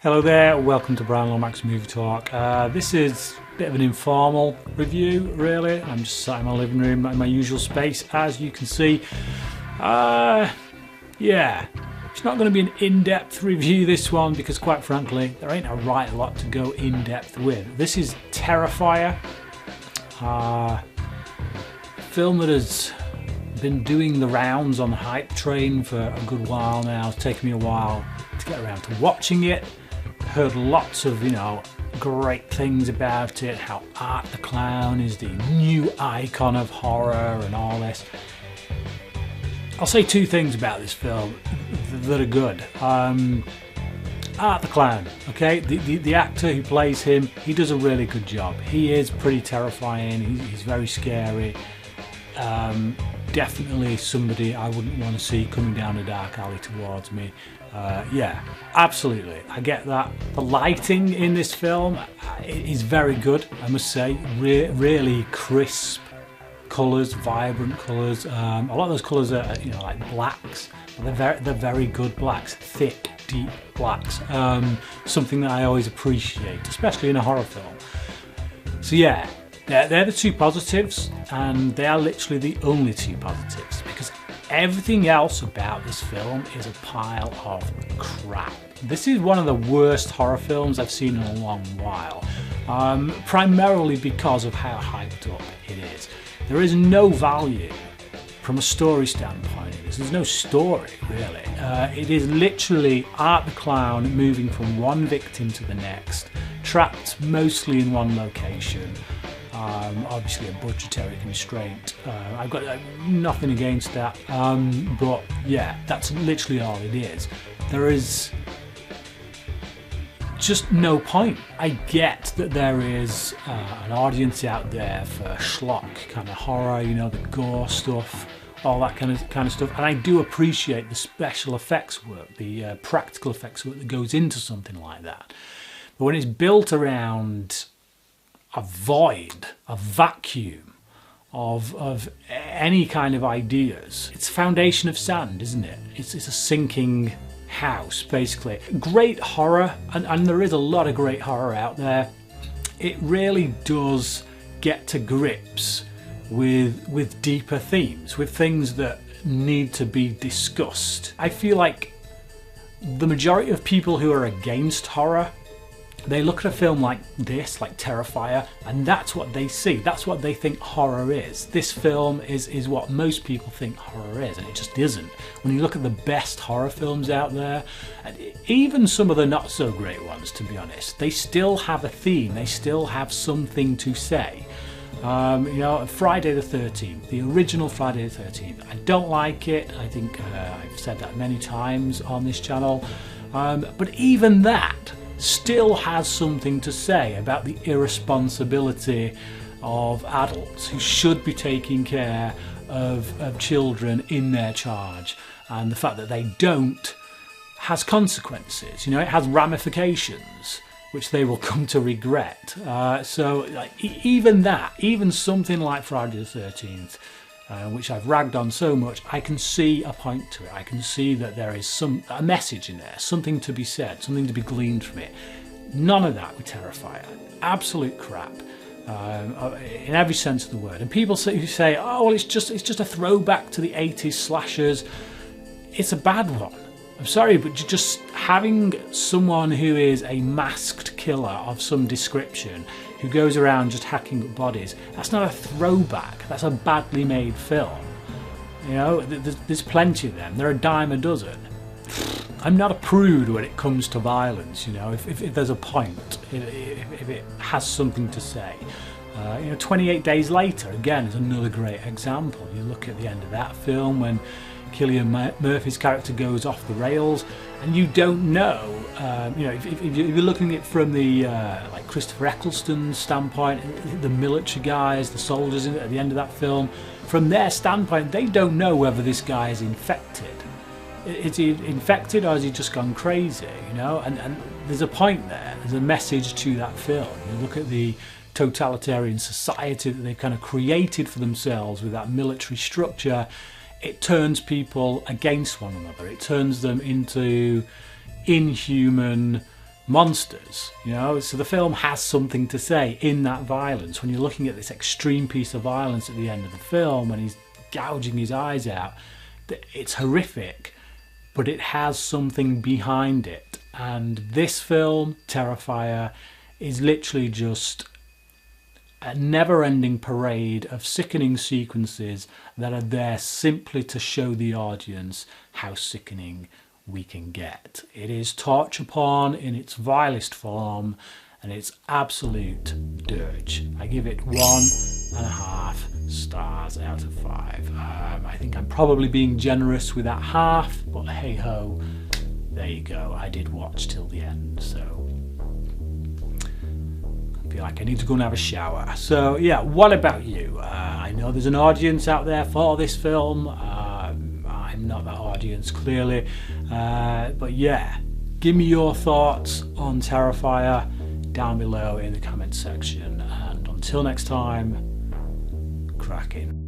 Hello there, welcome to Bryan Lomax Movie Talk. This is a bit of an informal review, really. I'm just sat in my living room in my usual space, as you can see. Yeah, it's not going to be an in-depth review, this one, because quite frankly, there ain't a right lot to go in-depth with. This is Terrifier, a film that has been doing the rounds on the hype train for a good while now. It's taken me a while to get around to watching it. Heard lots of, great things about it, how Art the Clown is the new icon of horror and all this. I'll say two things about this film that are good. Art the Clown, okay? The actor who plays him, he does a really good job. He is pretty terrifying, he's very scary. Definitely somebody I wouldn't want to see coming down a dark alley towards me. Yeah, absolutely, I get that. The lighting in this film is very good, I must say. Really crisp colours, vibrant colours. A lot of those colours are, like blacks. They're very good blacks, thick, deep blacks. Something that I always appreciate, especially in a horror film. So yeah, they're the two positives, and they are literally the only two positives, because everything else about this film is a pile of crap. This is one of the worst horror films I've seen in a long while, primarily because of how hyped up it is. There is no value from a story standpoint. There's no story, really. It is literally Art the Clown moving from one victim to the next, trapped mostly in one location. Obviously a budgetary constraint. I've got nothing against that, but yeah, that's literally all it is. There is just no point. I get that there is an audience out there for schlock kind of horror, the gore stuff, all that kind of stuff, and I do appreciate the special effects work, the practical effects work that goes into something like that. But when it's built around a void, a vacuum of any kind of ideas, it's a foundation of sand, isn't it? It's a sinking house, basically. Great horror, and there is a lot of great horror out there. It really does get to grips with deeper themes, with things that need to be discussed. I feel like the majority of people who are against horror, they look at a film like this, like Terrifier, and that's what they see. That's what they think horror is. This film is what most people think horror is, and it just isn't. When you look at the best horror films out there, and even some of the not so great ones, to be honest, they still have a theme. They still have something to say. Friday the 13th, the original Friday the 13th. I don't like it. I think I've said that many times on this channel. But even that still has something to say about the irresponsibility of adults who should be taking care of children in their charge, and the fact that they don't has consequences. It has ramifications which they will come to regret. Even something like Friday the 13th, which I've ragged on so much, I can see a point to it. I can see that there is a message in there, something to be said, something to be gleaned from it. None of that with Terrifier. Absolute crap, in every sense of the word. And people who say, "Oh, well, it's just a throwback to the 80s slashers." It's a bad one. I'm sorry, but just having someone who is a masked killer of some description, who goes around just hacking up bodies, that's not a throwback, that's a badly made film. There's plenty of them, they're a dime a dozen. I'm not a prude when it comes to violence, if there's a point, if it has something to say. 28 Days Later, again, is another great example. You look at the end of that film when Cillian Murphy's character goes off the rails, and you don't know, if you're looking at it from the like Christopher Eccleston's standpoint, the military guys, the soldiers at the end of that film, from their standpoint, they don't know whether this guy is infected. Is he infected, or has he just gone crazy? And there's a point there. There's a message to that film. You look at the totalitarian society that they've kind of created for themselves with that military structure. It turns people against one another. It turns them into inhuman, monsters, you know. So the film has something to say in that violence. When you're looking at this extreme piece of violence at the end of the film when he's gouging his eyes out, it's horrific, but it has something behind it. And this film, Terrifier, is literally just a never-ending parade of sickening sequences that are there simply to show the audience how sickening we can get. It is torture porn in its vilest form, and it's absolute dirge. I give it 1.5 stars out of 5. I think I'm probably being generous with that half, but hey ho, there you go. I did watch till the end, so I feel like I need to go and have a shower. So yeah, what about you? I know there's an audience out there for this film. I'm not that audience, clearly, but yeah, give me your thoughts on Terrifier down below in the comments section, and until next time, cracking.